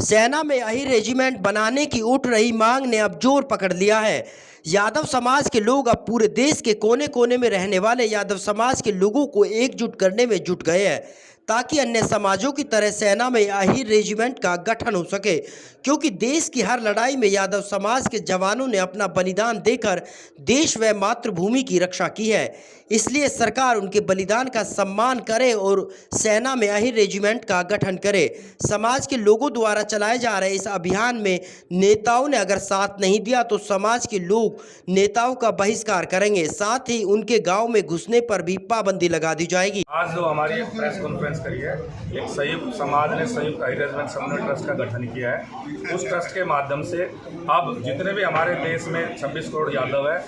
सेना में अहिर रेजिमेंट बनाने की उठ रही मांग ने अब जोर पकड़ लिया है। यादव समाज के लोग अब पूरे देश के कोने कोने में रहने वाले यादव समाज के लोगों को एकजुट करने में जुट गए हैं ताकि अन्य समाजों की तरह सेना में अहिर रेजिमेंट का गठन हो सके, क्योंकि देश की हर लड़ाई में यादव समाज के जवानों ने अपना बलिदान देकर देश व मातृभूमि की रक्षा की है। इसलिए सरकार उनके बलिदान का सम्मान करे और सेना में अहिर रेजिमेंट का गठन करे। समाज के लोगों द्वारा चलाए जा रहे इस अभियान में नेताओं ने अगर साथ नहीं दिया तो समाज के लोग नेताओं का बहिष्कार करेंगे, साथ ही उनके गांव में घुसने पर भी पाबंदी लगा दी जाएगी। आज जो हमारी एक प्रेस कॉन्फ्रेंस करी है, एक संयुक्त समाज ने संयुक्त अहिर रेजिमेंट समन्वय ट्रस्ट का गठन किया है। उस ट्रस्ट के माध्यम से अब जितने भी हमारे देश में 26 करोड़ यादव है,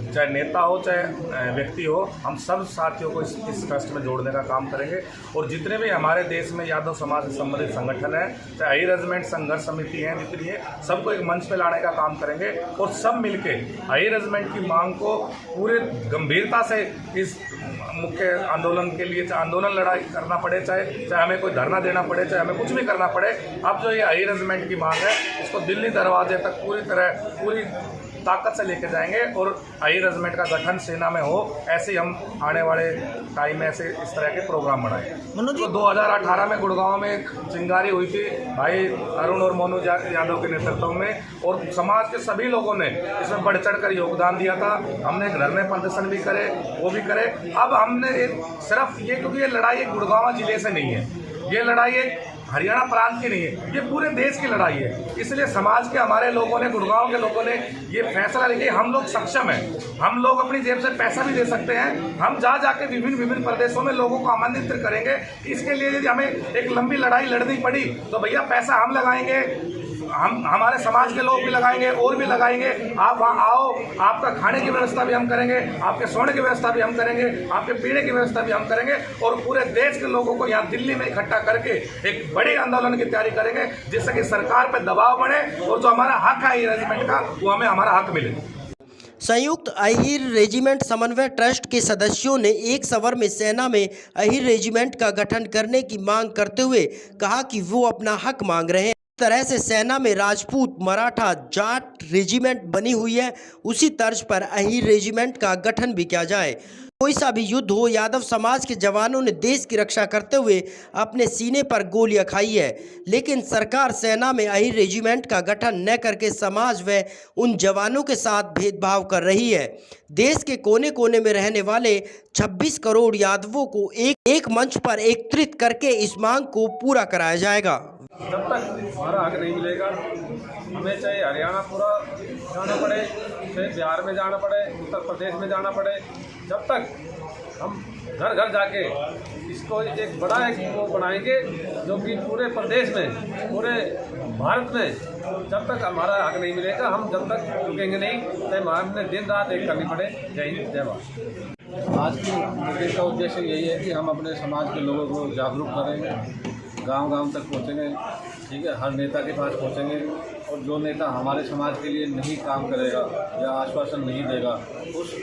चाहे नेता हो चाहे व्यक्ति हो, हम सब साथियों को इस ट्रस्ट में जोड़ने का काम करेंगे। और जितने भी हमारे देश में यादव समाज से संबंधित संगठन है, चाहे अहिर रेजिमेंट संघर्ष समिति है, जितनी है, सबको एक मंच पे लाने का काम करेंगे और सब मिलके अहिर रेजिमेंट की मांग को पूरे गंभीरता से इस मुख्य आंदोलन के लिए, चाहे आंदोलन लड़ाई करना पड़े, चाहे हमें कोई धरना देना पड़े, चाहे हमें कुछ भी करना पड़े, अब जो ये अहिर रेजिमेंट की मांग है इसको दिल्ली दरवाजे तक पूरी ताकत से लेके जाएंगे और अहिर रेजिमेंट का गठन सेना में हो। ऐसे हम आने वाले टाइम में ऐसे इस तरह के प्रोग्राम बनाएंगे। तो 2018 में गुड़गांव में एक चिंगारी हुई थी भाई अरुण और मोनू यादव के नेतृत्व में, और समाज के सभी लोगों ने इसमें बढ़ चढ़ कर योगदान दिया था। हमने धरने प्रदर्शन भी करे, वो भी करे। अब हमने सिर्फ ये, क्योंकि ये लड़ाई एक गुड़गांव जिले से नहीं है, ये लड़ाई एक हरियाणा प्रांत की नहीं है, ये पूरे देश की लड़ाई है। इसलिए समाज के हमारे लोगों ने, गुड़गांव के लोगों ने ये फैसला लिया, हम लोग सक्षम हैं, हम लोग अपनी जेब से पैसा भी दे सकते हैं। हम जाके विभिन्न प्रदेशों में लोगों को आमंत्रित करेंगे। इसके लिए यदि हमें एक लंबी लड़ाई लड़नी पड़ी तो भैया पैसा हम लगाएंगे, हमारे समाज के लोग भी लगाएंगे और भी लगाएंगे। आप वहाँ आओ, आपका खाने की व्यवस्था भी हम करेंगे, आपके सोने की व्यवस्था भी हम करेंगे, आपके पीने की व्यवस्था भी हम करेंगे, और पूरे देश के लोगों को यहाँ दिल्ली में इकट्ठा करके एक बड़े आंदोलन की तैयारी करेंगे, जिससे कि सरकार पर दबाव बढ़े और जो हमारा हक है ये रेजिमेंट का, वो हमें हमारा हक मिले। संयुक्त अहिर रेजिमेंट समन्वय ट्रस्ट के सदस्यों ने एक सवर में सेना में अहिर रेजिमेंट का गठन करने की मांग करते हुए कहा कि वो अपना हक मांग रहे हैं। इस तरह से सेना में राजपूत, मराठा, जाट रेजिमेंट बनी हुई है, उसी तर्ज पर अहिर रेजिमेंट का गठन भी किया जाए। कोई सा भी युद्ध हो, यादव समाज के जवानों ने देश की रक्षा करते हुए अपने सीने पर गोलियां खाई है, लेकिन सरकार सेना में अहिर रेजिमेंट का गठन न करके समाज व उन जवानों के साथ भेदभाव कर रही है। देश के कोने कोने में रहने वाले 26 करोड़ यादवों को एक मंच पर एकत्रित करके इस मांग को पूरा कराया जाएगा। जब तक हमारा हक नहीं मिलेगा, हमें चाहे हरियाणा पूरा जाना पड़े, चाहे बिहार में जाना पड़े, उत्तर प्रदेश में जाना पड़े, जब तक हम घर घर जाके इसको एक बड़ा वो बनाएंगे जो कि पूरे प्रदेश में, पूरे भारत में, जब तक हमारा हक नहीं मिलेगा हम जब तक रुकेंगे नहीं, चाहे हमने दिन रात एक करनी पड़े। जय हिंद, जय भारत। आज की मीटिंग का उद्देश्य यही है कि हम अपने समाज के लोगों को जागरूक करेंगे, गांव-गांव तक पहुंचेंगे, ठीक है, हर नेता के पास पहुंचेंगे, और जो नेता हमारे समाज के लिए नहीं काम करेगा या आश्वासन नहीं देगा, उस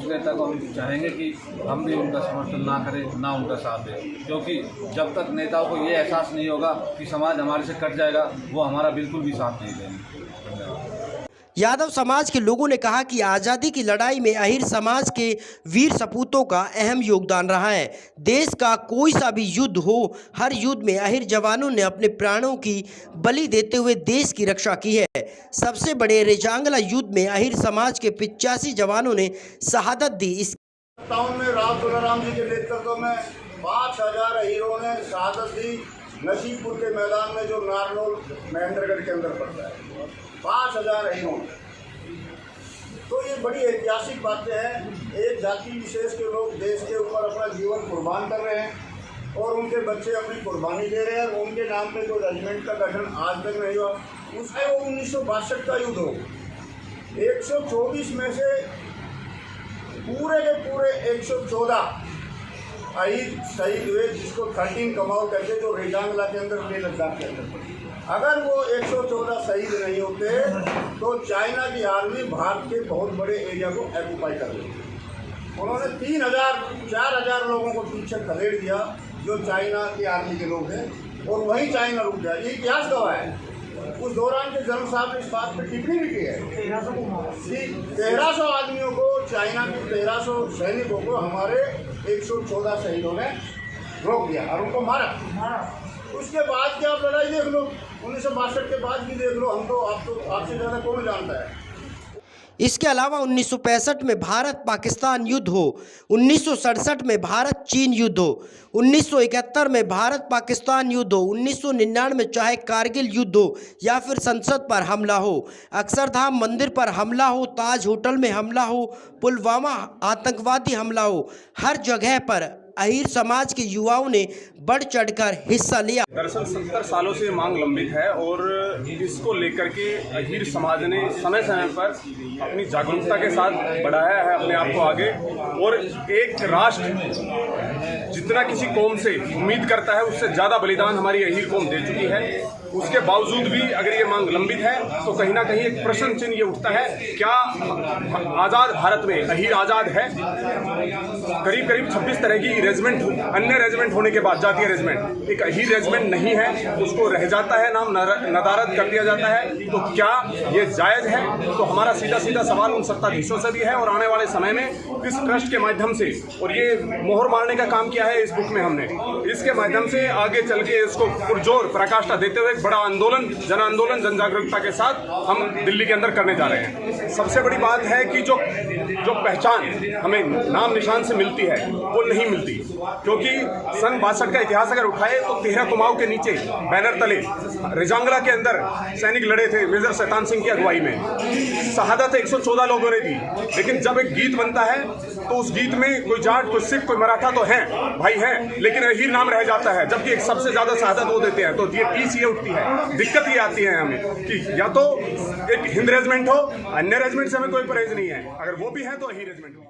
नेता को हम चाहेंगे कि हम भी उनका समर्थन ना करें, ना उनका साथ दें, क्योंकि जब तक नेताओं को ये एहसास नहीं होगा कि समाज हमारे से कट जाएगा, वो हमारा बिल्कुल भी साथ नहीं देंगे। यादव समाज के लोगों ने कहा कि आज़ादी की लड़ाई में अहिर समाज के वीर सपूतों का अहम योगदान रहा है। देश का कोई सा भी युद्ध हो, हर युद्ध में अहिर जवानों ने अपने प्राणों की बलि देते हुए देश की रक्षा की है। सबसे बड़े रेजांगला युद्ध में अहिर समाज के 85 जवानों ने शहादत दी। इस में राव तुलाराम जी के नेतृत्व में 5000 अहिरों ने शहादत दी नसीबपुर के मैदान में, जो नारनौल महेंद्रगढ़ के अंदर पड़ता है। 5000 अहिरों। तो ये बड़ी ऐतिहासिक बातें हैं। एक जाति विशेष के लोग देश के ऊपर अपना जीवन कुर्बान कर रहे हैं और उनके बच्चे अपनी कुर्बानी दे रहे हैं, और उनके नाम पे जो रेजिमेंट का गठन आज तक नहीं हुआ, उसमें वो 1962 का युद्ध हो। 124 में से पूरे के पूरे 114 अहिर शहीद हुए, जिसको 13 कमाओ कहते, जो रेजांगला के अंदर, लेह लद्दाख के अंदर। अगर वो 114 शहीद नहीं होते तो चाइना की आर्मी भारत के बहुत बड़े एरिया को ऑक्यूपाई कर लेती। उन्होंने 4,000 लोगों को पीछे खदेड़ दिया, जो चाइना की आर्मी के लोग हैं। और वहीं चाइना रुक गया। ये इतिहास गवाह है। उस दौरान के जनरल साहब ने इस बात पर टिप्पणी भी की है कि 1300 आदमियों को, चाइना के 1300 सैनिकों को हमारे 114 शहीदों ने रोक दिया और उनको मारा। उसके बाद की आप लड़ाई देख लो, 1962 के बाद भी देख लो, हम तो आपसे ज़्यादा कौन जानता है। इसके अलावा 1965 में भारत पाकिस्तान युद्ध हो, 1967 में भारत चीन युद्ध हो, 1971 में भारत पाकिस्तान युद्ध हो, 1999 में चाहे कारगिल युद्ध हो या फिर संसद पर हमला हो, अक्षरधाम मंदिर पर हमला हो, ताज होटल में हमला हो, पुलवामा आतंकवादी हमला हो, हर जगह पर अहीर समाज के युवाओं ने बढ़ चढ़कर हिस्सा लिया। दरअसल 70 सालों से मांग लंबित है और इसको लेकर के अहीर समाज ने समय समय पर अपनी जागरूकता के साथ बढ़ाया है अपने आप को आगे। और एक राष्ट्र जितना किसी कौम से उम्मीद करता है उससे ज़्यादा बलिदान हमारी अहीर कौम दे चुकी है। उसके बावजूद भी अगर ये मांग लंबित है तो कहीं ना कहीं एक प्रश्न चिन्ह ये उठता है, क्या आज़ाद भारत में अहीर आज़ाद है? करीब करीब 26 तरह की रेजिमेंट, अन्य रेजिमेंट होने के बाद जातीय रेजिमेंट, एक अहीर रेजिमेंट नहीं है, उसको रह जाता है, नाम नदारद कर दिया जाता है। तो क्या ये जायज़ है? तो हमारा सीधा सीधा सवाल उन सत्ताधीशों से भी है और आने वाले समय में इस ट्रस्ट के माध्यम से, और ये मोहर मारने का काम किया है इस बुक में हमने, इसके माध्यम से आगे चल के इसको पुरजोर पराकाष्ठा देते हुए बड़ा आंदोलन, जन आंदोलन, जन जागरूकता के साथ हम दिल्ली के अंदर करने जा रहे हैं। सबसे बड़ी बात है कि जो पहचान हमें नाम निशान से मिलती है वो नहीं मिलती, क्योंकि सन 62 का इतिहास अगर उठाए तो 13 कुमाऊं के नीचे बैनर तले रिजांगला के अंदर सैनिक लड़े थे मेजर शैतान सिंह की अगुवाई में। शहादत 114 लोगों ने दी। लेकिन जब एक गीत बनता है तो उस गीत में कोई जाट, कोई सिख, कोई मराठा तो है भाई है, लेकिन अहीर नाम रह जाता है, जबकि एक सबसे ज्यादा शहादत वो देते हैं। तो ये टीस ये उठती है, दिक्कत ये आती है हमें कि या तो एक हिंद रेजिमेंट हो, अन्य रेजिमेंट से हमें कोई परहेज नहीं है, अगर वो भी है तो अहीर रेजिमेंट हो।